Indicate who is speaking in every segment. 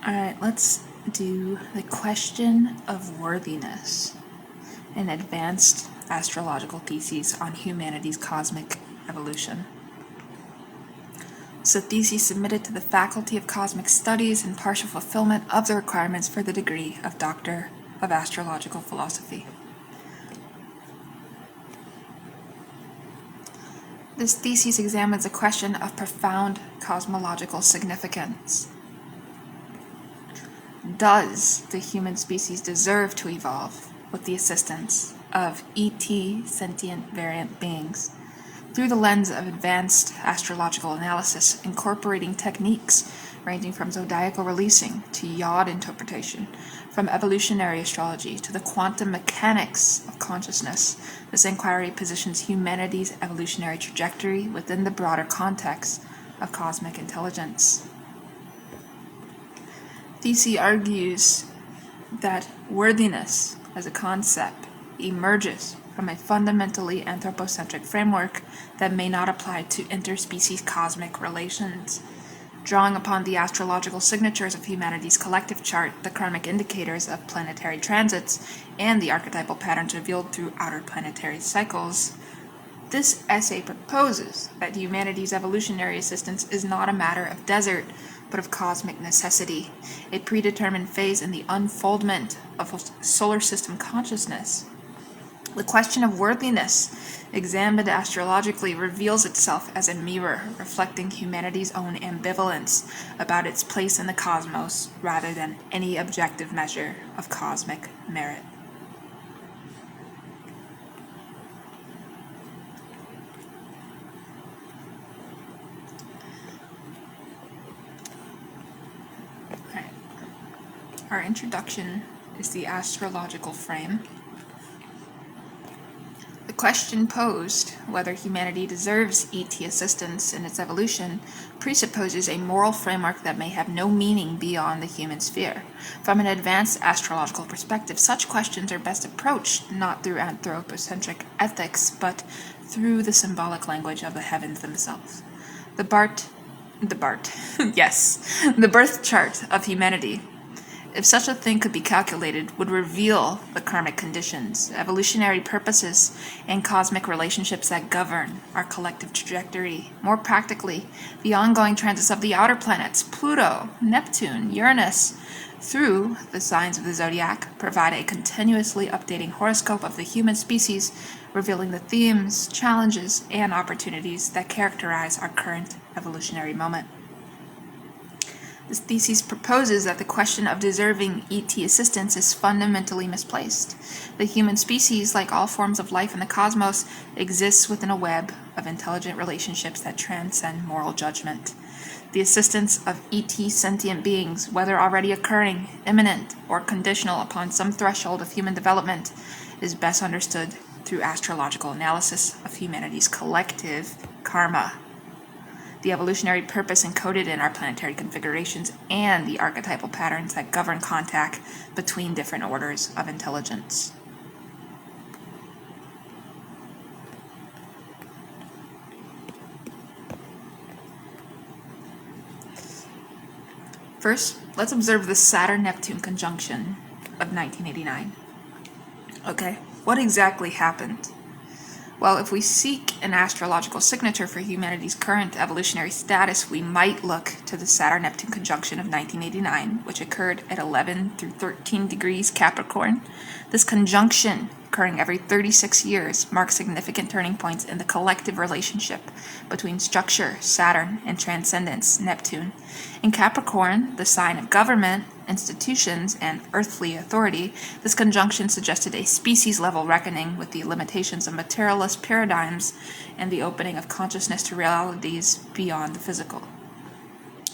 Speaker 1: Alright, let's do the question of worthiness, an advanced astrological thesis on humanity's cosmic evolution. It's a thesis submitted to the Faculty of Cosmic Studies in partial fulfillment of the requirements for the degree of Doctor of Astrological Philosophy. This thesis examines a question of profound cosmological significance. Does the human species deserve to evolve with the assistance of ET sentient variant beings through the lens of advanced astrological analysis, incorporating techniques ranging from zodiacal releasing to yod interpretation, from evolutionary astrology to the quantum mechanics of consciousness? This inquiry positions humanity's evolutionary trajectory within the broader context of cosmic intelligence. DC argues that worthiness as a concept emerges from a fundamentally anthropocentric framework that may not apply to interspecies cosmic relations. Drawing upon the astrological signatures of humanity's collective chart, the karmic indicators of planetary transits, and the archetypal patterns revealed through outer planetary cycles, this essay proposes that humanity's evolutionary existence is not a matter of desert, but of cosmic necessity, a predetermined phase in the unfoldment of solar system consciousness. The question of worthiness, examined astrologically, reveals itself as a mirror reflecting humanity's own ambivalence about its place in the cosmos, rather than any objective measure of cosmic merit. Our introduction is the astrological frame. The question posed, whether humanity deserves ET assistance in its evolution, presupposes a moral framework that may have no meaning beyond the human sphere. From an advanced astrological perspective, such questions are best approached not through anthropocentric ethics, but through the symbolic language of the heavens themselves. The birth chart of humanity, if such a thing could be calculated, would reveal the karmic conditions, evolutionary purposes, and cosmic relationships that govern our collective trajectory. More practically, the ongoing transits of the outer planets, Pluto, Neptune, Uranus, through the signs of the zodiac, provide a continuously updating horoscope of the human species, revealing the themes, challenges, and opportunities that characterize our current evolutionary moment. This thesis proposes that the question of deserving ET assistance is fundamentally misplaced. The human species, like all forms of life in the cosmos, exists within a web of intelligent relationships that transcend moral judgment. The assistance of ET sentient beings, whether already occurring, imminent, or conditional upon some threshold of human development, is best understood through astrological analysis of humanity's collective karma, the evolutionary purpose encoded in our planetary configurations, and the archetypal patterns that govern contact between different orders of intelligence. First, let's observe the Saturn-Neptune conjunction of 1989. Okay, what exactly happened? Well, if we seek an astrological signature for humanity's current evolutionary status, we might look to the Saturn-Neptune conjunction of 1989, which occurred at 11 through 13 degrees Capricorn. This conjunction, occurring every 36 years, marks significant turning points in the collective relationship between structure, Saturn, and transcendence, Neptune. In Capricorn, the sign of government, institutions, and earthly authority, this conjunction suggested a species-level reckoning with the limitations of materialist paradigms and the opening of consciousness to realities beyond the physical.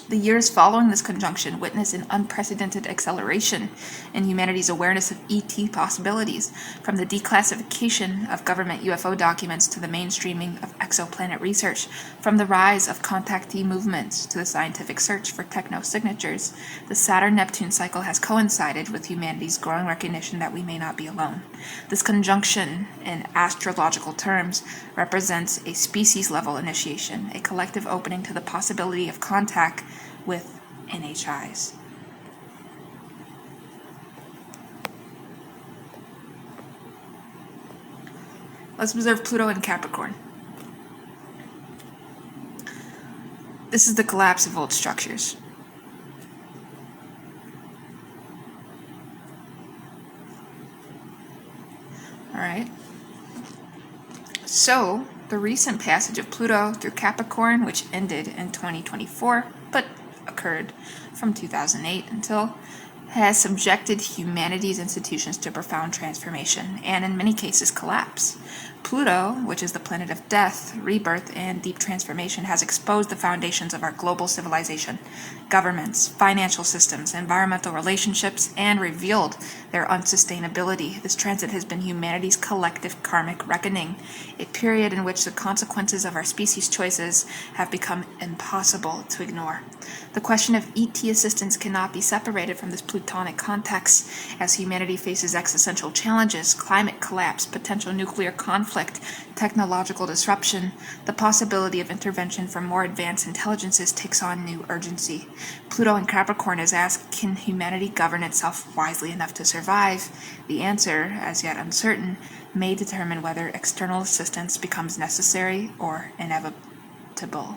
Speaker 1: The years following this conjunction witnessed an unprecedented acceleration in humanity's awareness of ET possibilities, from the declassification of government UFO documents to the mainstreaming of exoplanet research, from the rise of contactee movements to the scientific search for techno-signatures. The Saturn-Neptune cycle has coincided with humanity's growing recognition that we may not be alone. This conjunction, in astrological terms, represents a species-level initiation, a collective opening to the possibility of contact with NHIs. Let's observe Pluto in Capricorn. This is the collapse of old structures. Alright. So, the recent passage of Pluto through Capricorn, which ended in 2024, but occurred from 2008 until, has subjected humanity's institutions to profound transformation, and in many cases collapse. Pluto, which is the planet of death, rebirth, and deep transformation, has exposed the foundations of our global civilization, governments, financial systems, environmental relationships, and revealed their unsustainability. This transit has been humanity's collective karmic reckoning, a period in which the consequences of our species' choices have become impossible to ignore. The question of ET assistance cannot be separated from this plutonic context as humanity faces existential challenges, climate collapse, potential nuclear conflict, technological disruption. The possibility of intervention from more advanced intelligences takes on new urgency. Pluto in Capricorn is asked, can humanity govern itself wisely enough to survive? The answer, as yet uncertain, may determine whether external assistance becomes necessary or inevitable.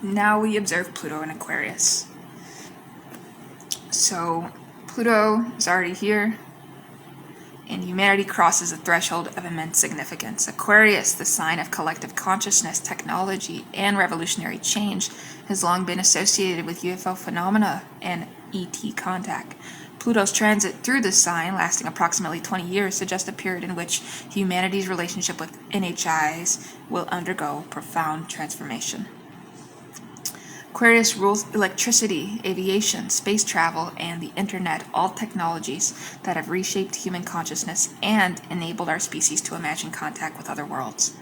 Speaker 1: Now we observe Pluto in Aquarius. So Pluto is already here, and humanity crosses a threshold of immense significance. Aquarius, the sign of collective consciousness, technology, and revolutionary change, has long been associated with UFO phenomena and ET contact. Pluto's transit through this sign, lasting approximately 20 years, suggests a period in which humanity's relationship with NHIs will undergo profound transformation. Aquarius rules electricity, aviation, space travel, and the internet, all technologies that have reshaped human consciousness and enabled our species to imagine contact with other worlds.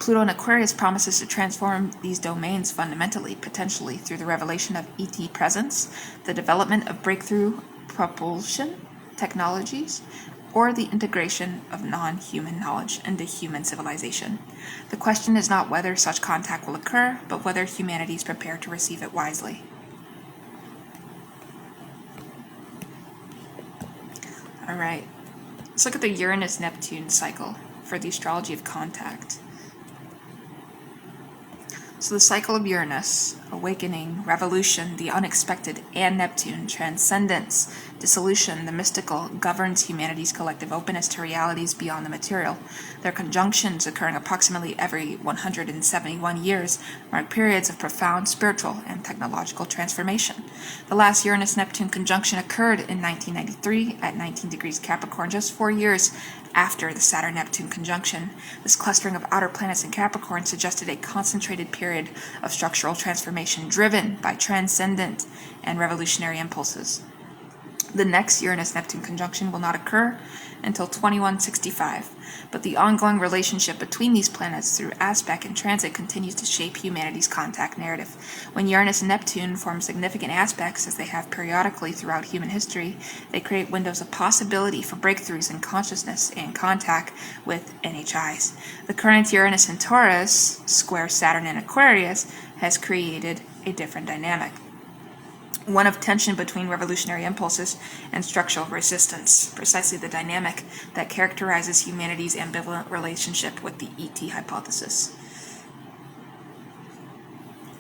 Speaker 1: Pluto in Aquarius promises to transform these domains fundamentally, potentially through the revelation of ET presence, the development of breakthrough propulsion technologies, or the integration of non-human knowledge into human civilization. The question is not whether such contact will occur, but whether humanity is prepared to receive it wisely. Alright, let's look at the Uranus-Neptune cycle for the astrology of contact. So the cycle of Uranus, awakening, revolution, the unexpected, and Neptune, transcendence, dissolution, the mystical, governs humanity's collective openness to realities beyond the material. Their conjunctions, occurring approximately every 171 years, mark periods of profound spiritual and technological transformation. The last Uranus-Neptune conjunction occurred in 1993 at 19 degrees Capricorn, just 4 years after the Saturn-Neptune conjunction. This clustering of outer planets in Capricorn suggested a concentrated period of structural transformation driven by transcendent and revolutionary impulses. The next Uranus-Neptune conjunction will not occur until 2165, but the ongoing relationship between these planets through aspect and transit continues to shape humanity's contact narrative. When Uranus and Neptune form significant aspects, as they have periodically throughout human history, they create windows of possibility for breakthroughs in consciousness and contact with NHIs. The current Uranus in Taurus, square Saturn in Aquarius, has created a different dynamic. One of tension between revolutionary impulses and structural resistance, precisely the dynamic that characterizes humanity's ambivalent relationship with the ET hypothesis.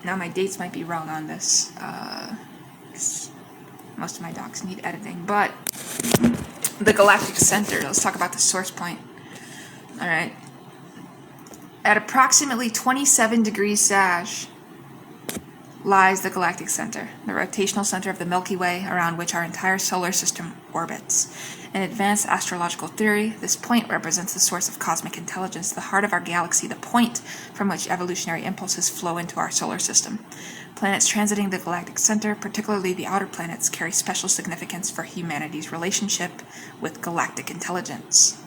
Speaker 1: Now my dates might be wrong on this, most of my docs need editing, but the galactic center, let's talk about the source point. Alright. At approximately 27 degrees Sag, lies the galactic center, the rotational center of the Milky Way around which our entire solar system orbits. In advanced astrological theory, this point represents the source of cosmic intelligence, the heart of our galaxy, the point from which evolutionary impulses flow into our solar system. Planets transiting the galactic center, particularly the outer planets, carry special significance for humanity's relationship with galactic intelligence.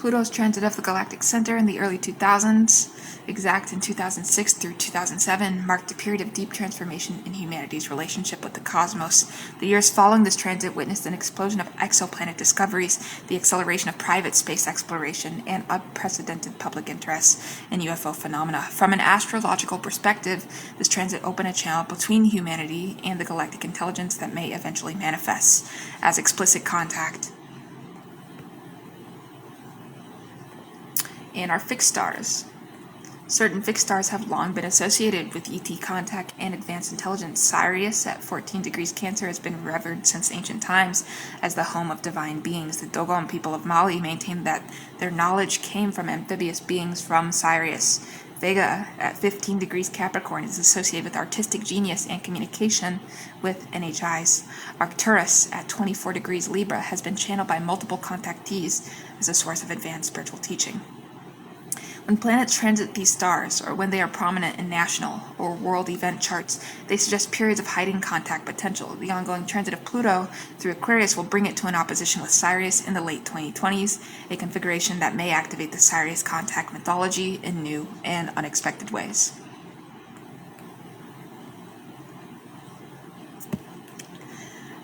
Speaker 1: Pluto's transit of the galactic center in the early 2000s, exact in 2006 through 2007, marked a period of deep transformation in humanity's relationship with the cosmos. The years following this transit witnessed an explosion of exoplanet discoveries, the acceleration of private space exploration, and unprecedented public interest in UFO phenomena. From an astrological perspective, this transit opened a channel between humanity and the galactic intelligence that may eventually manifest as explicit contact. And our fixed stars. Certain fixed stars have long been associated with ET contact and advanced intelligence. Sirius at 14 degrees Cancer has been revered since ancient times as the home of divine beings. The Dogon people of Mali maintain that their knowledge came from amphibious beings from Sirius. Vega at 15 degrees Capricorn is associated with artistic genius and communication with NHIs. Arcturus at 24 degrees Libra has been channeled by multiple contactees as a source of advanced spiritual teaching. When planets transit these stars, or when they are prominent in national or world event charts, they suggest periods of heightened contact potential. The ongoing transit of Pluto through Aquarius will bring it to an opposition with Sirius in the late 2020s, a configuration that may activate the Sirius contact mythology in new and unexpected ways.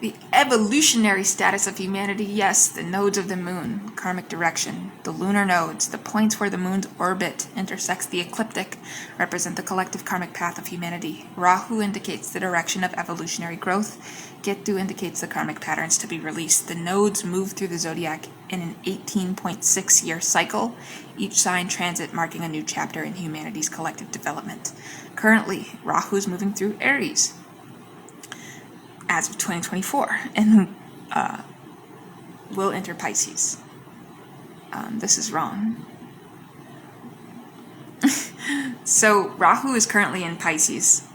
Speaker 1: The evolutionary status of humanity, yes, the nodes of the moon, karmic direction, the lunar nodes, the points where the moon's orbit intersects the ecliptic, represent the collective karmic path of humanity. Rahu indicates the direction of evolutionary growth. Ketu indicates the karmic patterns to be released. The nodes move through the zodiac in an 18.6-year cycle, each sign transit marking a new chapter in humanity's collective development. Currently, Rahu is moving through Aries as of 2024, and will enter Pisces. This is wrong. So Rahu is currently in Pisces.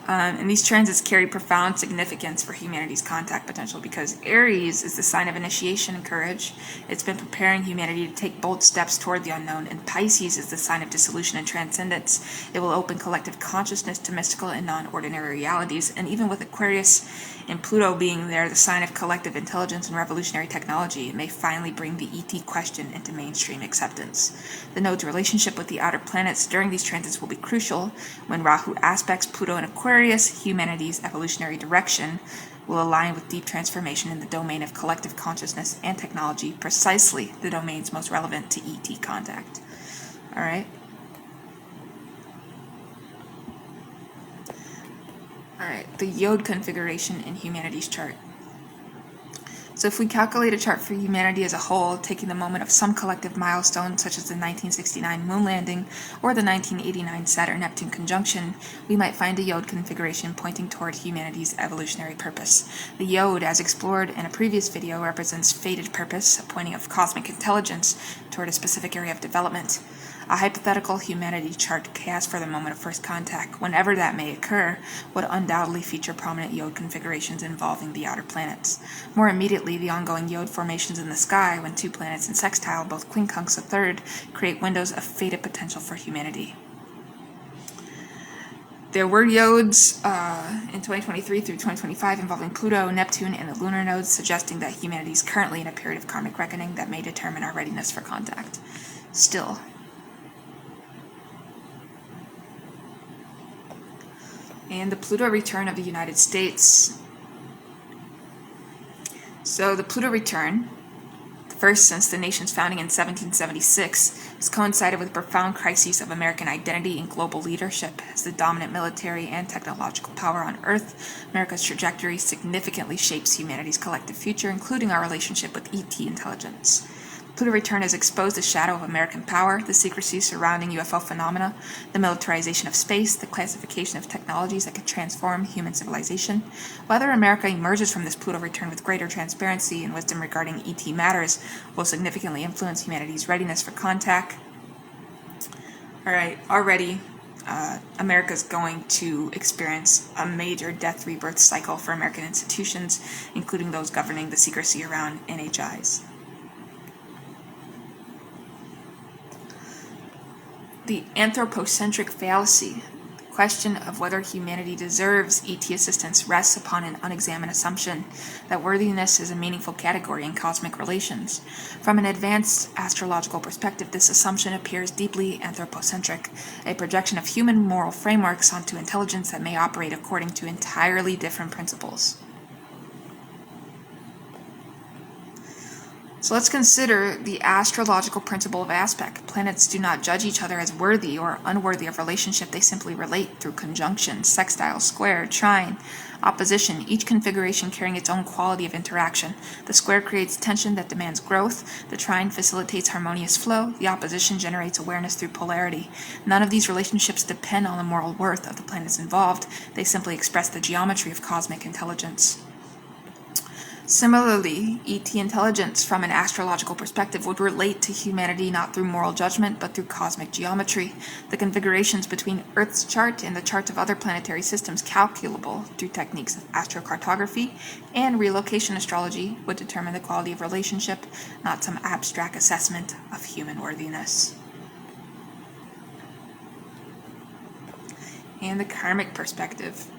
Speaker 1: And these transits carry profound significance for humanity's contact potential because Aries is the sign of initiation and courage. It's been preparing humanity to take bold steps toward the unknown, and Pisces is the sign of dissolution and transcendence. It will open collective consciousness to mystical and non-ordinary realities, and even with Aquarius and Pluto being there, the sign of collective intelligence and revolutionary technology, it may finally bring the ET question into mainstream acceptance. The node's relationship with the outer planets during these transits will be crucial. When Rahu aspects Pluto and Aquarius, humanity's evolutionary direction will align with deep transformation in the domain of collective consciousness and technology, precisely the domains most relevant to ET contact. All right. The Yod configuration in humanity's chart. So if we calculate a chart for humanity as a whole, taking the moment of some collective milestone, such as the 1969 moon landing or the 1989 Saturn-Neptune conjunction, we might find a Yod configuration pointing toward humanity's evolutionary purpose. The Yod, as explored in a previous video, represents fated purpose, a pointing of cosmic intelligence toward a specific area of development. A hypothetical humanity chart cast for the moment of first contact, whenever that may occur, would undoubtedly feature prominent Yod configurations involving the outer planets. More immediately, the ongoing Yod formations in the sky, when two planets in sextile, both quincunx a third, create windows of fated potential for humanity. There were Yods in 2023 through 2025 involving Pluto, Neptune, and the lunar nodes, suggesting that humanity is currently in a period of karmic reckoning that may determine our readiness for contact. Still, and the Pluto return of the United States. So the Pluto return, the first since the nation's founding in 1776, has coincided with profound crises of American identity and global leadership. As the dominant military and technological power on Earth, America's trajectory significantly shapes humanity's collective future, including our relationship with ET intelligence. Pluto return has exposed the shadow of American power, the secrecy surrounding UFO phenomena, the militarization of space, the classification of technologies that could transform human civilization. Whether America emerges from this Pluto return with greater transparency and wisdom regarding ET matters will significantly influence humanity's readiness for contact. Already, America's going to experience a major death rebirth cycle for American institutions, including those governing the secrecy around NHIs. The anthropocentric fallacy. question of whether humanity deserves ET assistance rests upon an unexamined assumption that worthiness is a meaningful category in cosmic relations. From an advanced astrological perspective, this assumption appears deeply anthropocentric, a projection of human moral frameworks onto intelligence that may operate according to entirely different principles. So let's consider the astrological principle of aspect. Planets do not judge each other as worthy or unworthy of relationship. They simply relate through conjunction, sextile, square, trine, opposition, each configuration carrying its own quality of interaction. The square creates tension that demands growth. The trine facilitates harmonious flow. The opposition generates awareness through polarity. None of these relationships depend on the moral worth of the planets involved. They simply express the geometry of cosmic intelligence. Similarly, ET intelligence from an astrological perspective would relate to humanity not through moral judgment but through cosmic geometry. The configurations between Earth's chart and the charts of other planetary systems calculable through techniques of astrocartography and relocation astrology would determine the quality of relationship, not some abstract assessment of human worthiness. And the karmic perspective.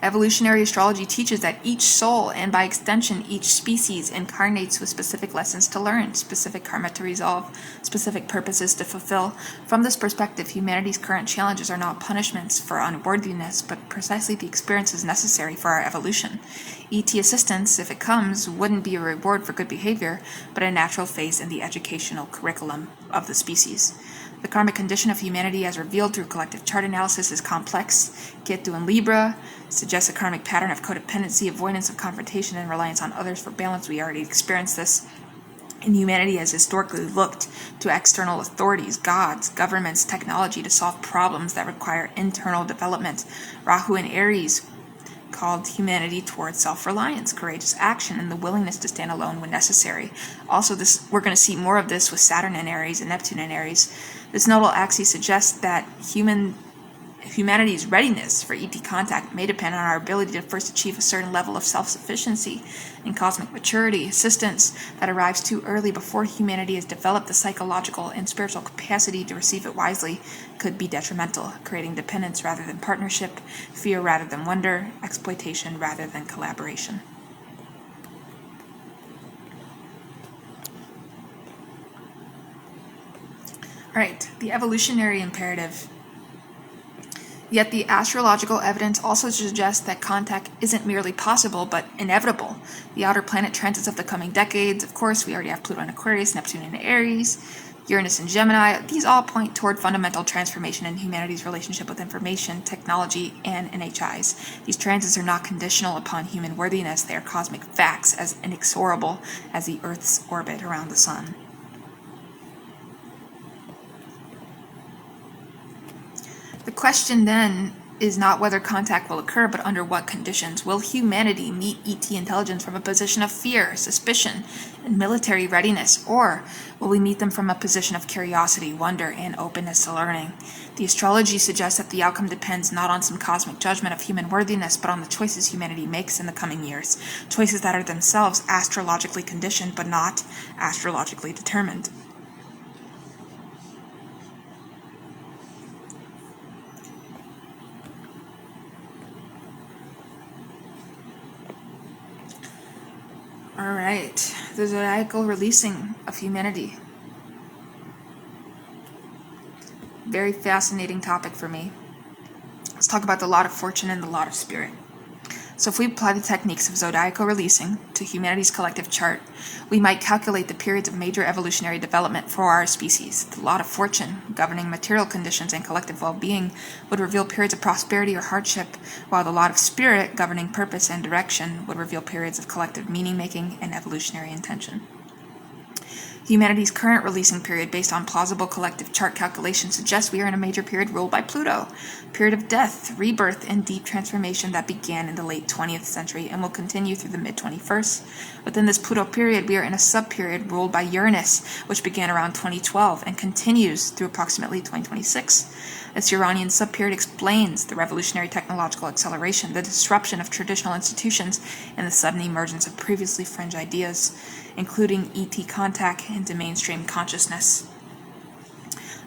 Speaker 1: Evolutionary astrology teaches that each soul, and by extension each species, incarnates with specific lessons to learn, specific karma to resolve, specific purposes to fulfill. From this perspective, humanity's current challenges are not punishments for unworthiness, but precisely the experiences necessary for our evolution. ET assistance, if it comes, wouldn't be a reward for good behavior, but a natural phase in the educational curriculum of the species. The karmic condition of humanity as revealed through collective chart analysis is complex. Ketu in Libra suggests a karmic pattern of codependency, avoidance of confrontation, and reliance on others for balance. We already experienced this. And humanity has historically looked to external authorities, gods, governments, technology to solve problems that require internal development. Rahu in Aries called humanity towards self-reliance, courageous action, and the willingness to stand alone when necessary. Also, we're going to see more of this with Saturn in Aries and Neptune in Aries. This nodal axis suggests that humanity's readiness for ET contact may depend on our ability to first achieve a certain level of self-sufficiency and cosmic maturity. Assistance that arrives too early before humanity has developed the psychological and spiritual capacity to receive it wisely could be detrimental, creating dependence rather than partnership, fear rather than wonder, exploitation rather than collaboration. Alright, the evolutionary imperative. Yet the astrological evidence also suggests that contact isn't merely possible, but inevitable. The outer planet transits of the coming decades, of course, we already have Pluto in Aquarius, Neptune in Aries, Uranus in Gemini. These all point toward fundamental transformation in humanity's relationship with information, technology, and NHIs. These transits are not conditional upon human worthiness. They are cosmic facts, as inexorable as the Earth's orbit around the Sun. The question then is not whether contact will occur, but under what conditions. Will humanity meet ET intelligence from a position of fear, suspicion, and military readiness, or will we meet them from a position of curiosity, wonder, and openness to learning? The astrology suggests that the outcome depends not on some cosmic judgment of human worthiness, but on the choices humanity makes in the coming years, choices that are themselves astrologically conditioned, but not astrologically determined. Alright, the zodiacal releasing of humanity. Very fascinating topic for me. Let's talk about the lot of fortune and the lot of spirit. So if we apply the techniques of zodiacal releasing to humanity's collective chart, we might calculate the periods of major evolutionary development for our species. The lot of fortune, governing material conditions and collective well-being, would reveal periods of prosperity or hardship, while the lot of spirit, governing purpose and direction, would reveal periods of collective meaning-making and evolutionary intention. Humanity's current releasing period, based on plausible collective chart calculations, suggests we are in a major period ruled by Pluto, a period of death, rebirth, and deep transformation that began in the late 20th century and will continue through the mid-21st. Within this Pluto period, we are in a sub-period ruled by Uranus, which began around 2012 and continues through approximately 2026. This Uranian sub-period explains the revolutionary technological acceleration, the disruption of traditional institutions, and the sudden emergence of previously fringe ideas, including ET contact into mainstream consciousness.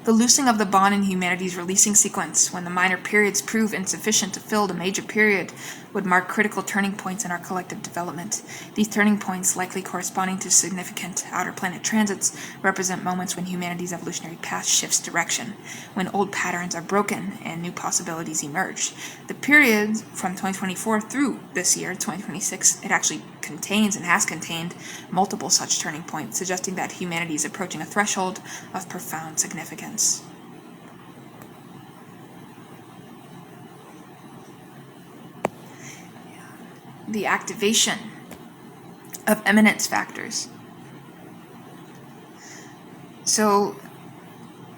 Speaker 1: The loosing of the bond in humanity's releasing sequence, when the minor periods prove insufficient to fill the major period, would mark critical turning points in our collective development. These turning points, likely corresponding to significant outer planet transits, represent moments when humanity's evolutionary path shifts direction, when old patterns are broken and new possibilities emerge. The period from 2024 through this year, 2026, it actually contains and has contained multiple such turning points, suggesting that humanity is approaching a threshold of profound significance. The activation of eminence factors. So,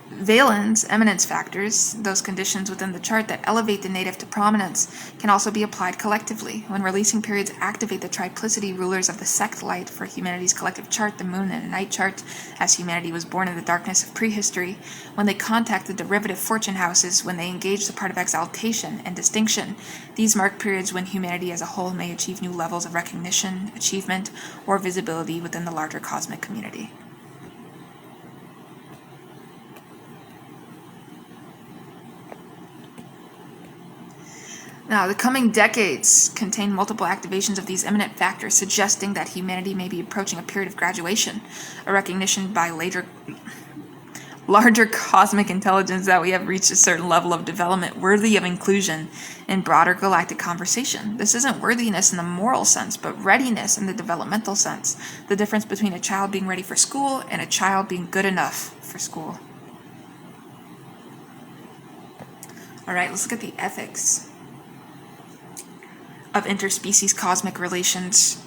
Speaker 1: Valen's eminence factors, those conditions within the chart that elevate the native to prominence, can also be applied collectively. When releasing periods activate the triplicity rulers of the sect light for humanity's collective chart, the moon and a night chart, as humanity was born in the darkness of prehistory, when they contact the derivative fortune houses, when they engage the part of exaltation and distinction, these mark periods when humanity as a whole may achieve new levels of recognition, achievement, or visibility within the larger cosmic community. Now, the coming decades contain multiple activations of these eminent factors, suggesting that humanity may be approaching a period of graduation, a recognition by larger cosmic intelligence that we have reached a certain level of development worthy of inclusion in broader galactic conversation. This isn't worthiness in the moral sense, but readiness in the developmental sense, the difference between a child being ready for school and a child being good enough for school. All right, let's look at the ethics of interspecies cosmic relations.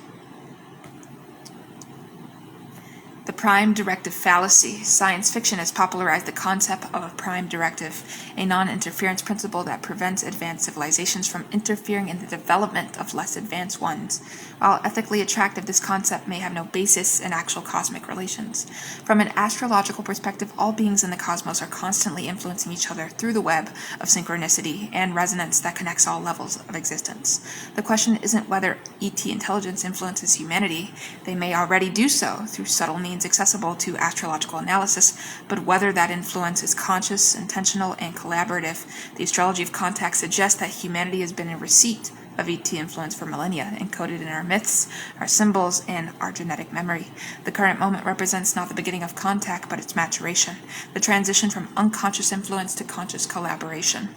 Speaker 1: The prime directive fallacy. Science fiction has popularized the concept of a prime directive, a non-interference principle that prevents advanced civilizations from interfering in the development of less advanced ones. While ethically attractive, this concept may have no basis in actual cosmic relations. From an astrological perspective, all beings in the cosmos are constantly influencing each other through the web of synchronicity and resonance that connects all levels of existence. The question isn't whether ET intelligence influences humanity. They may already do so through subtle means accessible to astrological analysis, but whether that influence is conscious, intentional, and collaborative. The astrology of contact suggests that humanity has been in receipt of ET influence for millennia, encoded in our myths, our symbols, and our genetic memory. The current moment represents not the beginning of contact, but its maturation, the transition from unconscious influence to conscious collaboration.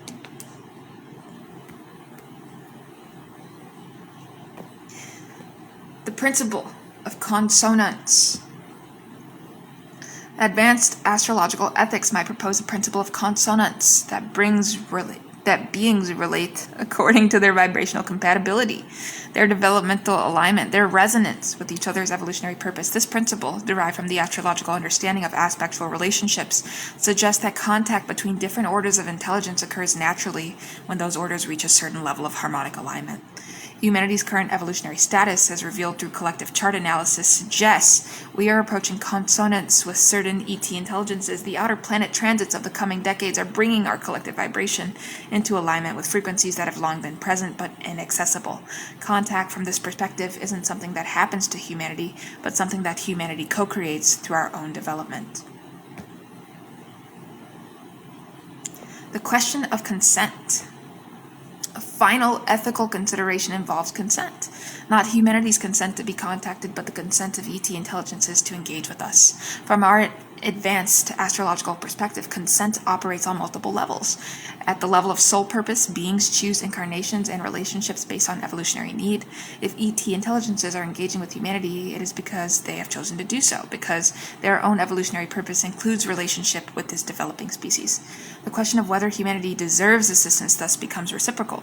Speaker 1: The principle of consonance. Advanced astrological ethics might propose a principle of consonance that beings relate according to their vibrational compatibility, their developmental alignment, their resonance with each other's evolutionary purpose. This principle, derived from the astrological understanding of aspectual relationships, suggests that contact between different orders of intelligence occurs naturally when those orders reach a certain level of harmonic alignment. Humanity's current evolutionary status, as revealed through collective chart analysis, suggests we are approaching consonance with certain ET intelligences. The outer planet transits of the coming decades are bringing our collective vibration into alignment with frequencies that have long been present but inaccessible. Contact from this perspective isn't something that happens to humanity, but something that humanity co-creates through our own development. The question of consent. A final ethical consideration involves consent. Not humanity's consent to be contacted, but the consent of ET intelligences to engage with us. From our advanced astrological perspective, consent operates on multiple levels. At the level of soul purpose, beings choose incarnations and relationships based on evolutionary need. If ET intelligences are engaging with humanity, it is because they have chosen to do so, because their own evolutionary purpose includes relationship with this developing species. The question of whether humanity deserves assistance thus becomes reciprocal.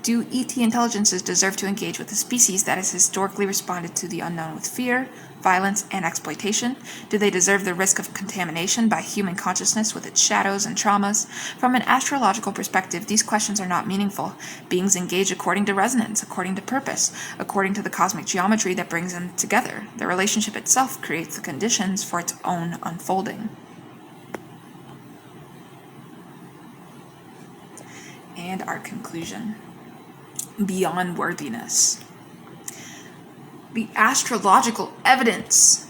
Speaker 1: Do ET intelligences deserve to engage with a species that has historically responded to the unknown with fear, violence, and exploitation? Do they deserve the risk of contamination by human consciousness with its shadows and traumas? From an astrological perspective, these questions are not meaningful. Beings engage according to resonance, according to purpose, according to the cosmic geometry that brings them together. The relationship itself creates the conditions for its own unfolding. And our conclusion. Beyond worthiness. The astrological evidence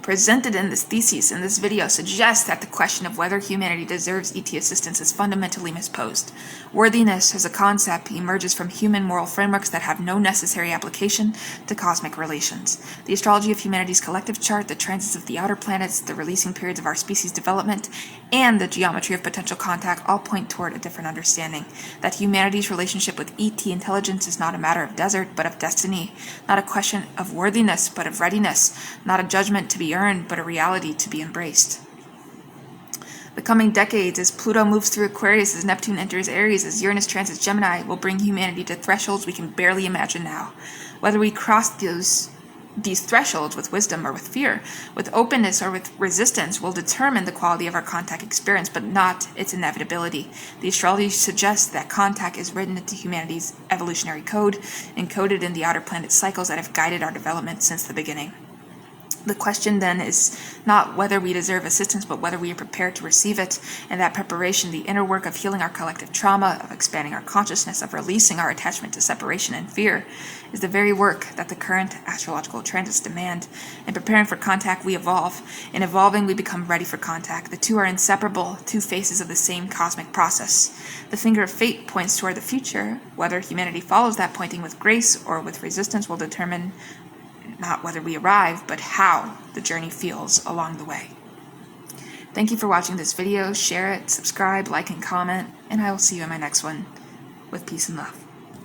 Speaker 1: presented in this thesis, in this video, suggests that the question of whether humanity deserves ET assistance is fundamentally misposed. Worthiness as a concept emerges from human moral frameworks that have no necessary application to cosmic relations. The astrology of humanity's collective chart, the transits of the outer planets, the releasing periods of our species' development, and the geometry of potential contact all point toward a different understanding, that humanity's relationship with ET intelligence is not a matter of desert, but of destiny, not a question of worthiness, but of readiness, not a judgment to be earned, but a reality to be embraced. The coming decades, as Pluto moves through Aquarius, as Neptune enters Aries, as Uranus transits Gemini, will bring humanity to thresholds we can barely imagine now. Whether we cross these thresholds with wisdom or with fear, with openness or with resistance, will determine the quality of our contact experience, but not its inevitability. The astrology suggests that contact is written into humanity's evolutionary code, encoded in the outer planet cycles that have guided our development since the beginning. The question then is not whether we deserve assistance, but whether we are prepared to receive it, and that preparation, the inner work of healing our collective trauma, of expanding our consciousness, of releasing our attachment to separation and fear, is the very work that the current astrological transits demand. In preparing for contact, we evolve. In evolving, we become ready for contact. The two are inseparable, two faces of the same cosmic process. The finger of fate points toward the future. Whether humanity follows that pointing with grace or with resistance will determine not whether we arrive, but how the journey feels along the way. Thank you for watching this video. Share it, subscribe, like, and comment, and I will see you in my next one with peace and love.